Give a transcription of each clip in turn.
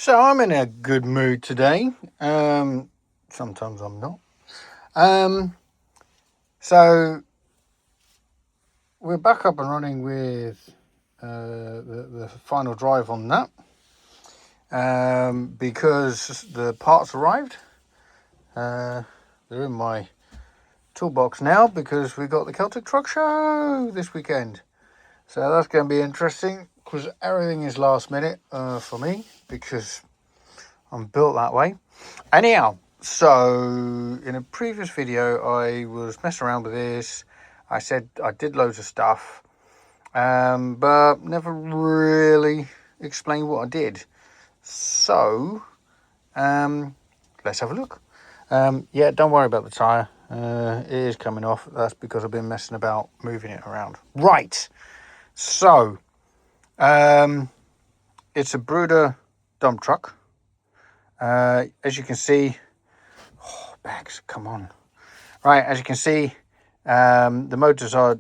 So I'm in a good mood today. Sometimes I'm not. So we're back up and running with the final drive on that because the parts arrived. They're in my toolbox now because we got the Celtic Truck Show this weekend. So that's going to be interesting because everything is last minute for me because I'm built that way. Anyhow, so in a previous video, I was messing around with this. I said I did loads of stuff, but never really explained what I did. So, let's have a look. Yeah, don't worry about the tyre. It is coming off. That's because I've been messing about moving it around. Right. So, it's a Bruder dump truck. As you can see, bags, come on. Right, as you can see, the motors are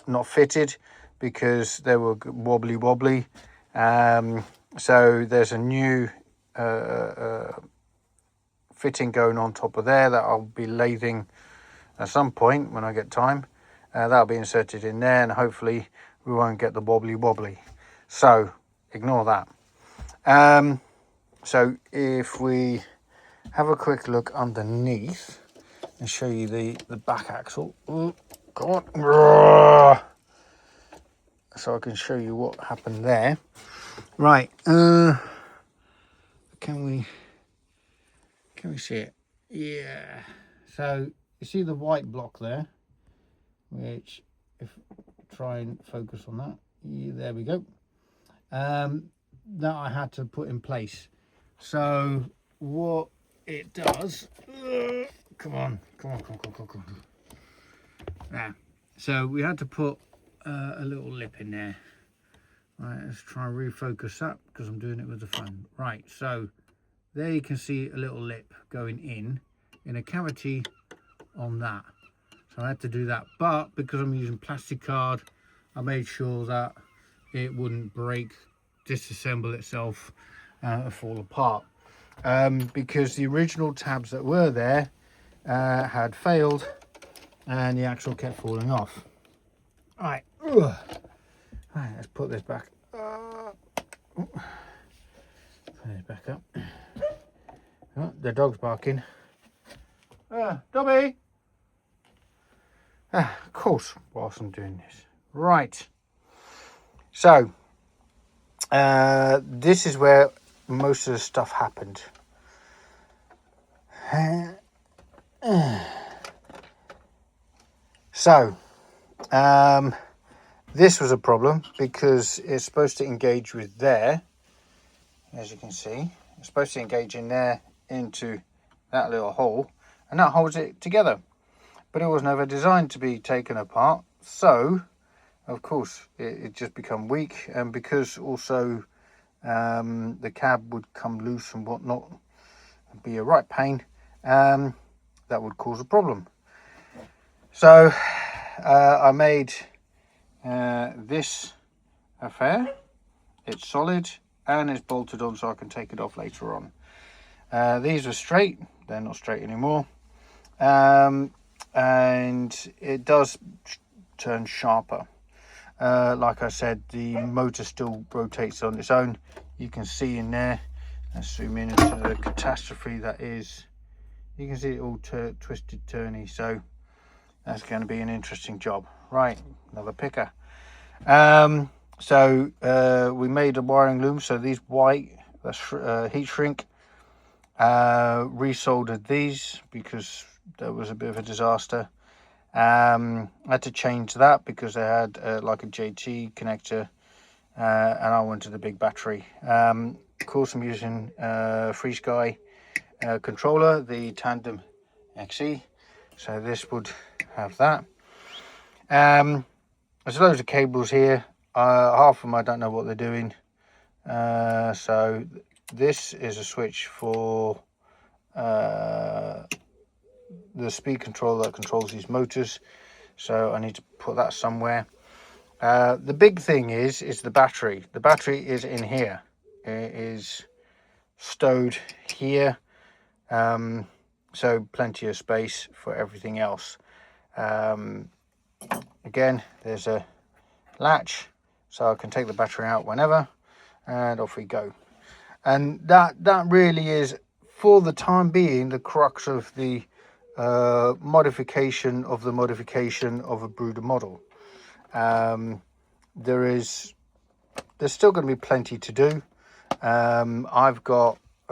not fitted because they were wobbly. So there's a new fitting going on top of there that I'll be lathing at some point when I get time. That'll be inserted in there and hopefully we won't get the wobbly. So ignore that. So if we have a quick look underneath and show you the back axle. Ooh, come on. So I can show you what happened there. Right. Can we see it? Yeah. So you see the white block there, which if try and focus on that. Yeah, there we go. That I had to put in place. So what it does, come on. There. So we had to put a little lip in there. Right, let's try and refocus that because I'm doing it with the phone. Right, so there you can see a little lip going in a cavity on that. So I had to do that, but because I'm using plastic card, I made sure that it wouldn't break, disassemble itself, fall apart. Because the original tabs that were there had failed and the axle kept falling off. Right, let's put this back. Put this back up. Oh, the dog's barking. Dobby! Of course, whilst I'm doing this. Right. So, this is where most of the stuff happened. So, this was a problem because it's supposed to engage with there, as you can see. It's supposed to engage in there into that little hole, and that holds it together. But it was never designed to be taken apart, so of course it just become weak, and because also the cab would come loose and whatnot and be a right pain, that would cause a problem. So I made this affair. It's solid and it's bolted on so I can take it off later on. These are straight, they're not straight anymore, and it does turn sharper. Like I said, the motor still rotates on its own. You can see in there, let's zoom in into the catastrophe that is. You can see it all twisted, turny, so that's going to be an interesting job. Right, another picker. So we made a wiring loom, so these white, that's heat shrink. Resoldered these because that was a bit of a disaster. I had to change that because they had like a JT connector, and I wanted a big battery. Of course, I'm using Free Sky controller, the Tandem XE, so this would have that. There's loads of cables here. Half of them I don't know what they're doing. So this is a switch for the speed controller that controls these motors, so I need to put that somewhere. The big thing is the battery. The battery is in here. is stowed here, so plenty of space for everything else. Again, there's a latch, so I can take the battery out whenever, and off we go. And that really is, for the time being, the crux of the modification of a Bruder model. There's still going to be plenty to do. I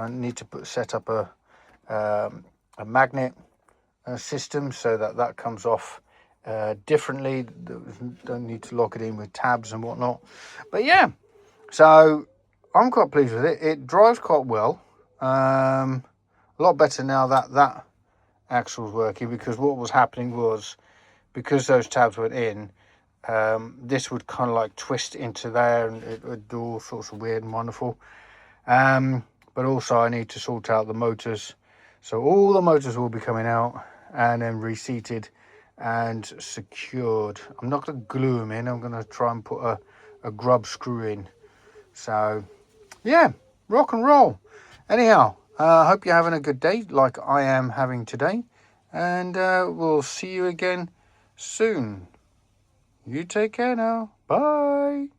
need to set up a magnet system so that comes off differently. Don't need to lock it in with tabs and whatnot. But yeah, so I'm quite pleased with it. It drives quite well. A lot better now that axle's working, because what was happening was, because those tabs went in, this would kind of like twist into there, and it would do all sorts of weird and wonderful. But also I need to sort out the motors, so all the motors will be coming out and then reseated and secured. I'm not going to glue them in. I'm going to try and put a grub screw in. So yeah, rock and roll. Anyhow, I hope you're having a good day like I am having today, and we'll see you again soon. You take care now. Bye.